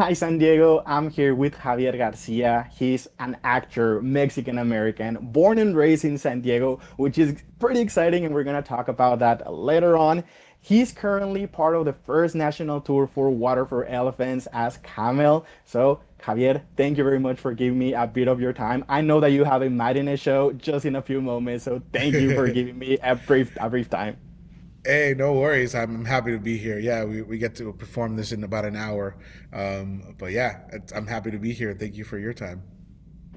Hi, San Diego. I'm here with Javier Garcia. He's an actor, Mexican American, born and raised in San Diego, which is pretty exciting, and we're going to talk about that later on. He's currently part of the first national tour for Water for Elephants as Camel. So, Javier, thank you very much for giving me a bit of your time. I know that you have a matinee show just in a few moments, so thank you for giving me a brief time. Hey, no worries. I'm happy to be here. Yeah, we get to perform this in about an hour. But yeah, I'm happy to be here. Thank you for your time.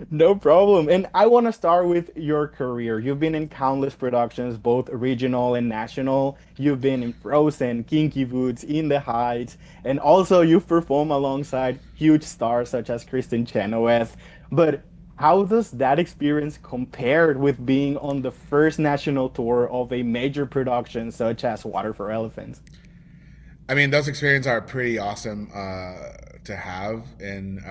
No problem. And I want to start with your career. You've been in countless productions, both regional and national. You've been in Frozen, Kinky Boots, In the Heights, and also you've performed alongside huge stars such as Kristen Chenoweth. But how does that experience compare with being on the first national tour of a major production such as Water for Elephants? I mean, those experiences are pretty awesome to have in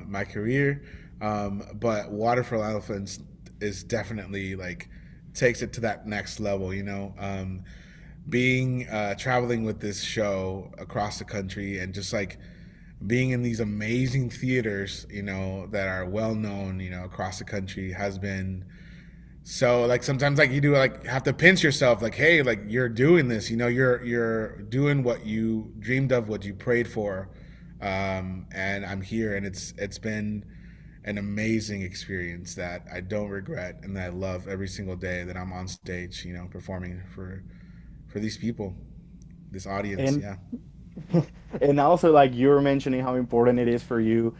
my career. But Water for Elephants is definitely like takes it to that next level. Being traveling with this show across the country and just like being in these amazing theaters, that are well known, across the country has been so like sometimes like you do like have to pinch yourself like hey like you're doing this, you're doing what you dreamed of, what you prayed for, and I'm here and it's been an amazing experience that I don't regret and that I love every single day that I'm on stage, performing for these people, this audience. And Yeah. And also, like you were mentioning, how important it is for you.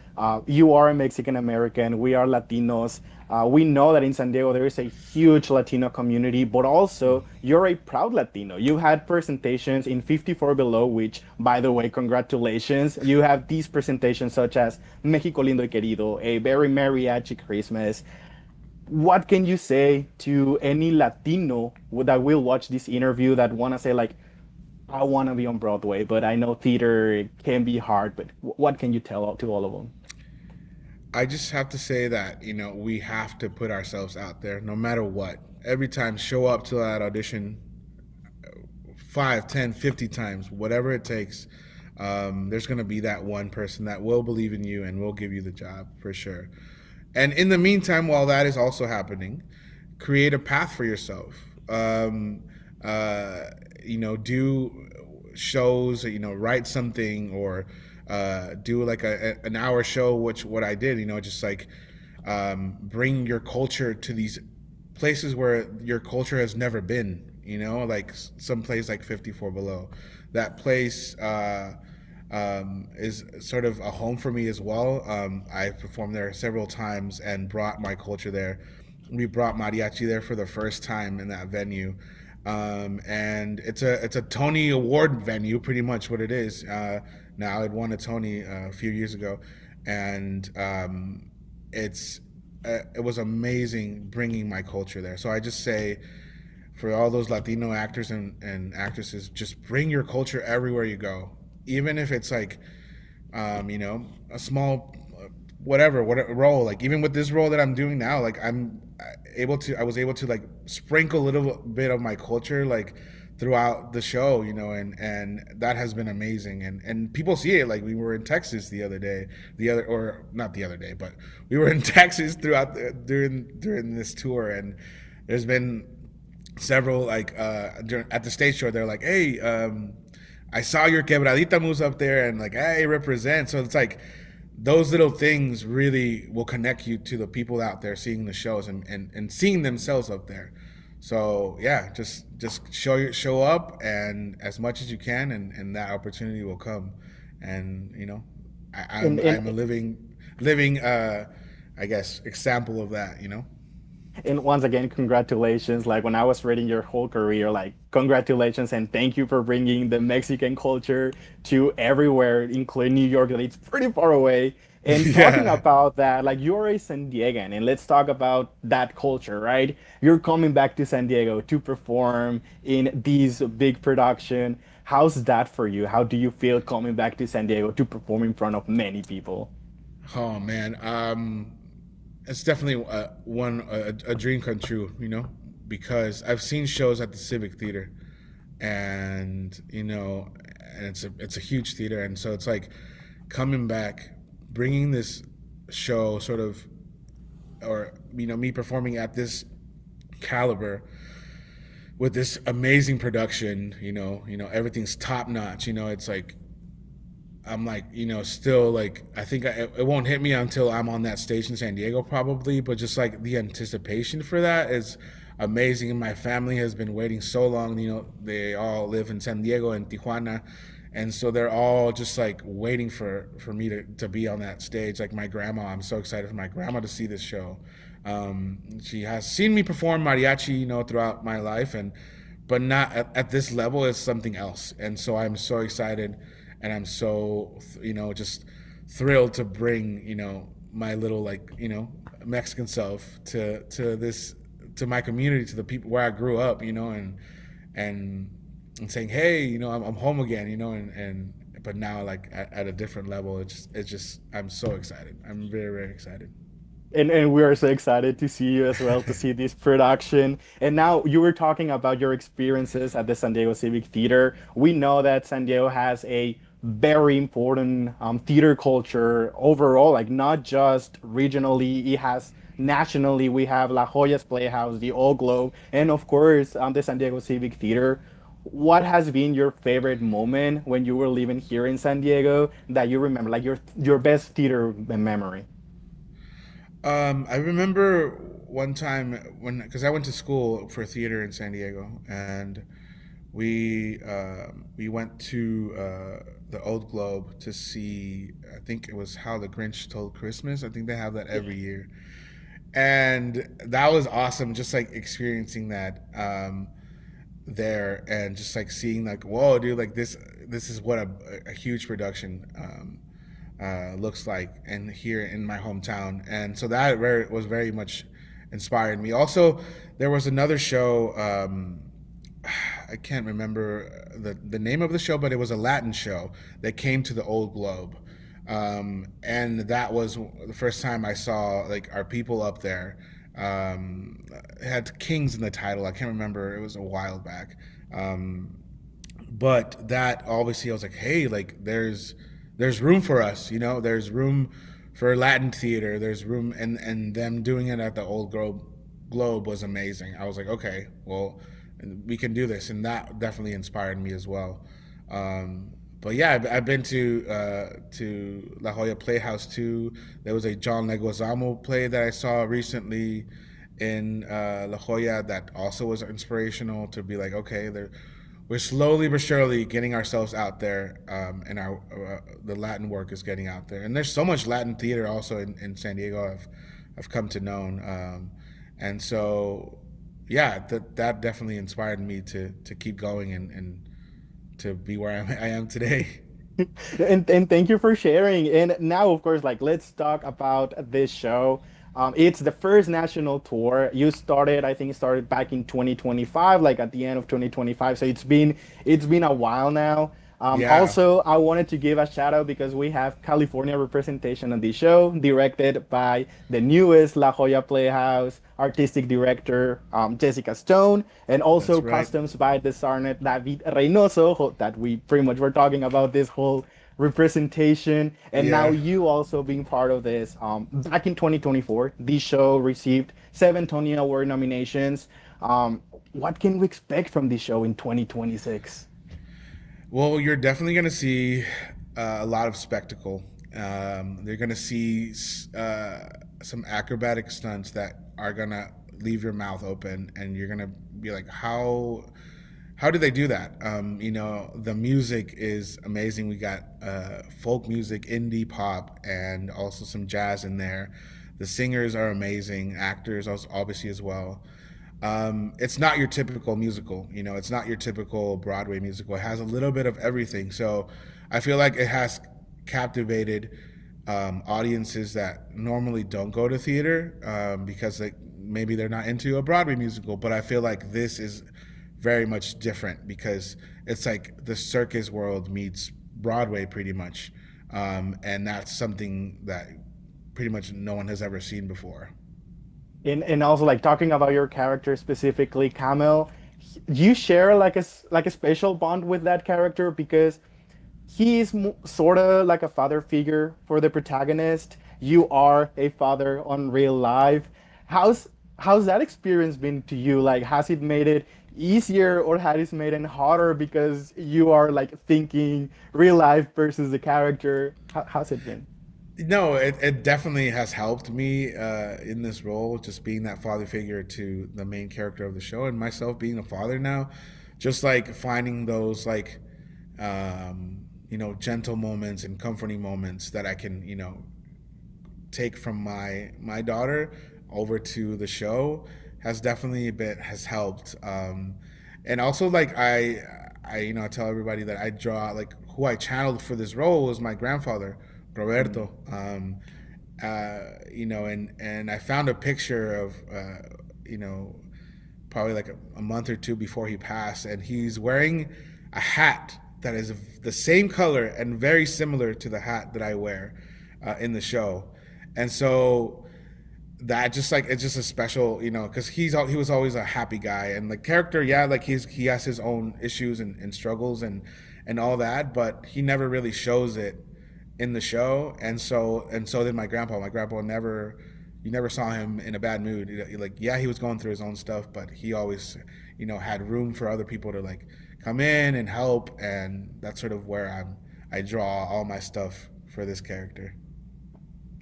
You are a Mexican American. We are Latinos. We know that in San Diego there is a huge Latino community, but also you're a proud Latino. You had presentations in 54 Below, which, by the way, congratulations. You have these presentations such as México Lindo y Querido, A Very Mariachi Christmas. What can you say to any Latino that will watch this interview that want to say, like, I want to be on Broadway, but I know theater can be hard. But what can you tell to all of them? I just have to say that, we have to put ourselves out there no matter what. Every time, show up to that audition 5, 10, 50 times, whatever it takes. There's going to be that one person that will believe in you and will give you the job for sure. And in the meantime, while that is also happening, create a path for yourself. Uh, do shows, write something or do like an hour show, which what I did, just like bring your culture to these places where your culture has never been, like some place like 54 Below. That place is sort of a home for me as well. I performed there several times and brought my culture there. We brought mariachi there for the first time in that venue. And it's a Tony Award venue, pretty much what it is. Now it won a Tony a few years ago, and it's it was amazing bringing my culture there. So I just say for all those Latino actors and actresses, just bring your culture everywhere you go, even if it's like a small what role. Like even with this role that I'm doing now, like I was able to like sprinkle a little bit of my culture like throughout the show, and that has been amazing. And people see it. Like we were in Texas the other day, or not the other day, but we were in Texas during this tour, and there's been several like at the stage show. They're like, hey, I saw your quebradita moves up there, and like, hey, represent. So it's like those little things really will connect you to the people out there seeing the shows and seeing themselves up there. So yeah, just show up and as much as you can, and that opportunity will come. And And I'm a and living I guess example of that. and once again, congratulations. Like when I was reading your whole career, like congratulations and thank you for bringing the Mexican culture to everywhere, including New York, that it's pretty far away. And talking Yeah. about that, like you're a San Diegan, and let's talk about that culture, right? You're coming back to San Diego to perform in these big production. How's that for you? How do you feel coming back to San Diego to perform in front of many people? Oh man, it's definitely a dream come true. Because I've seen shows at the Civic Theater, and and it's a huge theater, and so it's like coming back, bringing this show sort of, or me performing at this caliber with this amazing production. Everything's top notch. It's like I'm like, still like, I think it won't hit me until I'm on that stage in San Diego probably, but just like the anticipation for that is amazing. And my family has been waiting so long. They all live in San Diego and Tijuana. And so they're all just like waiting for me to be on that stage. Like my grandma, I'm so excited for my grandma to see this show. She has seen me perform mariachi, throughout my life, but not at this level. Is something else. And so I'm so excited, and I'm so just thrilled to bring my little like Mexican self to this, to my community, to the people where I grew up, and and saying, hey, I'm home again, and but now like at a different level. It's just I'm so excited. I'm very, very excited. And we are so excited to see you as well, to see this production. And now you were talking about your experiences at the San Diego Civic Theater. We know that San Diego has a very important theater culture overall, like not just regionally, it has nationally. We have La Jolla's Playhouse, the Old Globe, and of course, the San Diego Civic Theater. What has been your favorite moment when you were living here in San Diego that you remember, like your best theater memory? I remember one time because I went to school for theater in San Diego, and we went to the Old Globe to see. I think it was How the Grinch Stole Christmas. I think they have that every year, and that was awesome. Just like experiencing that there, and just like seeing like, whoa, dude, like this is what a huge production looks like, and here in my hometown. And so that was very much inspired me. Also, there was another show. I can't remember the name of the show, but it was a Latin show that came to the Old Globe. And that was the first time I saw like our people up there. It had Kings in the title. I can't remember. It was a while back. But that obviously I was like, hey, like there's room for us, there's room for Latin theater. There's room, and them doing it at the Old Globe was amazing. I was like, okay, well, we can do this, and that definitely inspired me as well. But yeah, I've been to La Jolla Playhouse too. There was a John Leguizamo play that I saw recently in La Jolla that also was inspirational, to be like, okay, we're slowly but surely getting ourselves out there, and our the Latin work is getting out there. And there's so much Latin theater also in San Diego. I've come to know, and so yeah, that definitely inspired me to keep going, and to be where I am today. And thank you for sharing. And now, of course, like let's talk about this show. It's the first national tour. You started, I think, it started back in 2025, like at the end of 2025. So it's been a while now. Yeah, Also, I wanted to give a shout out because we have California representation on the show, directed by the newest La Jolla Playhouse artistic director, Jessica Stone, and that's also right. customs by designer David Reynoso, that we pretty much were talking about this whole representation. And now Yeah. you also being part of this. Back in 2024, this show received 7 Tony Award nominations. What can we expect from this show in 2026? Well, you're definitely going to see a lot of spectacle. They're going to see some acrobatic stunts that are going to leave your mouth open, and you're going to be like, how did they do that? The music is amazing. We got folk music, indie pop, and also some jazz in there. The singers are amazing, actors also, obviously as well. It's not your typical musical. It's not your typical Broadway musical. It has a little bit of everything. So I feel like it has captivated audiences that normally don't go to theater, because like maybe they're not into a Broadway musical. But I feel like this is very much different, because it's like the circus world meets Broadway pretty much, and that's something that pretty much no one has ever seen before. And also like talking about your character specifically, Camel, you share like a special bond with that character because He's sort of like a father figure for the protagonist. You are a father on real life. How's how's that experience been to you? Like, has it made it easier or has it made it harder because you are like thinking real life versus the character? How's it been? No, it definitely has helped me in this role, just being that father figure to the main character of the show, and myself being a father now, just like finding those like gentle moments and comforting moments that I can take from my daughter over to the show has definitely been has helped. And also like I tell everybody that I draw like who I channeled for this role was my grandfather Mm. Roberto. And I found a picture of you know probably like a month or two before he passed, and he's wearing a hat that is the same color and very similar to the hat that I wear in the show. And so that just like it's just a special, because he was always a happy guy, and the character, yeah, like he has his own issues and struggles and all that, but he never really shows it in the show. And so did my grandpa. My grandpa never, you never saw him in a bad mood. Like, yeah, he was going through his own stuff, but he always, had room for other people to like come in and help, and that's sort of where I draw all my stuff for this character.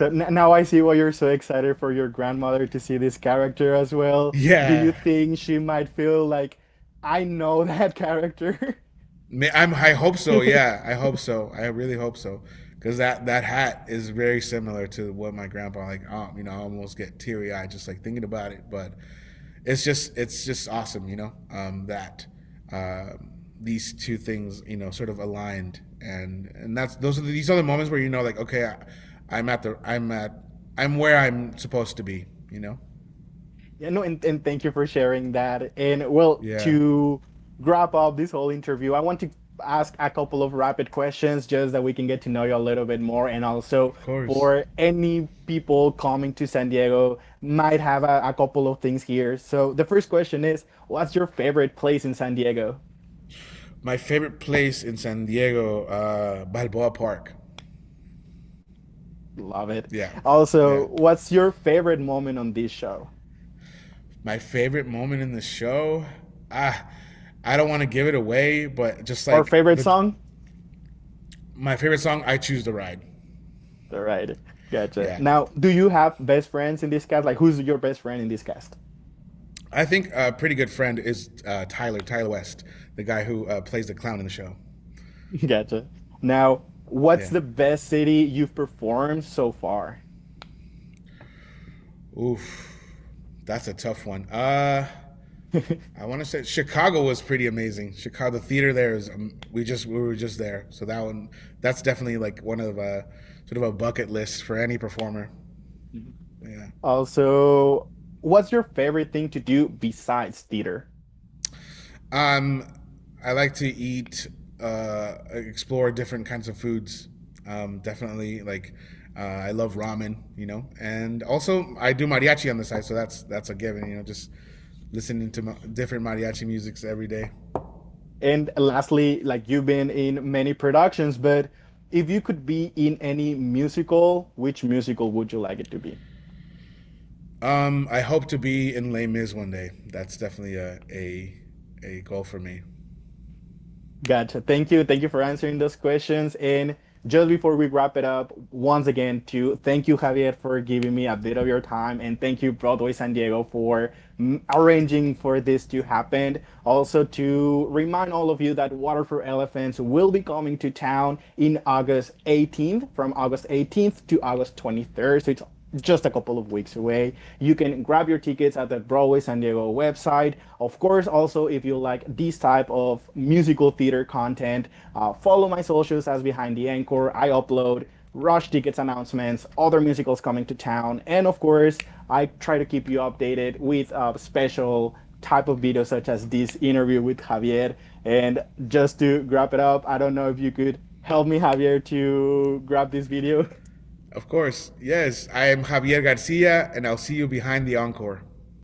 So now I see why you're so excited for your grandmother to see this character as well. Do you Yeah. think she might feel like I know that character? I hope so. Yeah, I hope so. I really hope so, because that hat is very similar to what my grandpa like. I almost get teary eyed just like thinking about it. But it's just awesome. That these two things sort of aligned, and these are the moments where like, okay, I'm where I'm supposed to be. Yeah, no, and thank you for sharing that. And well, Yeah, to wrap up this whole interview, I want to ask a couple of rapid questions just that we can get to know you a little bit more. And also of course. for any people coming to San Diego might have a couple of things here. So the first question is, what's your favorite place in San Diego? My favorite place in San Diego, Balboa Park. Love it. Yeah, Also, yeah. what's your favorite moment on this show? My favorite moment in the show, ah, I don't want to give it away, but just Or like favorite song? my favorite song, "I Choose the Ride." All right. Gotcha. Yeah, Now, do you have best friends in this cast? Like, who's your best friend in this cast? I think a pretty good friend is Tyler West, the guy who plays the clown in the show. Gotcha. Now, what's Yeah. the best city you've performed so far? Oof, that's a tough one. I want to say Chicago was pretty amazing. Chicago, the theater there is we were just there, so that's definitely like one of sort of a bucket list for any performer. Yeah. Also, what's your favorite thing to do besides theater? Um, I like to eat, explore different kinds of foods. Definitely like I love ramen, and also I do mariachi on the side, so that's a given. Just listening to different mariachi musics every day. And lastly, like you've been in many productions, but if you could be in any musical, which musical would you like it to be? I hope to be in Les Mis one day. That's definitely a goal for me. Gotcha. Thank you. Thank you for answering those questions. And just before we wrap it up, once again, to thank you, Javier, for giving me a bit of your time. And thank you, Broadway San Diego, for arranging for this to happen. Also, to remind all of you that Water for Elephants will be coming to town in August 18th, from August 18th to August 23rd. So it's just a couple of weeks away. You can grab your tickets at the Broadway San Diego website. Of course, also, if you like this type of musical theater content, follow my socials as Behind the Encore. I upload rush tickets announcements, other musicals coming to town, and of course, I try to keep you updated with special type of videos such as this interview with Javier. And just to wrap it up, I don't know if you could help me, Javier, to grab this video. Of course, yes. I am Javier Garcia, and I'll see you behind the encore.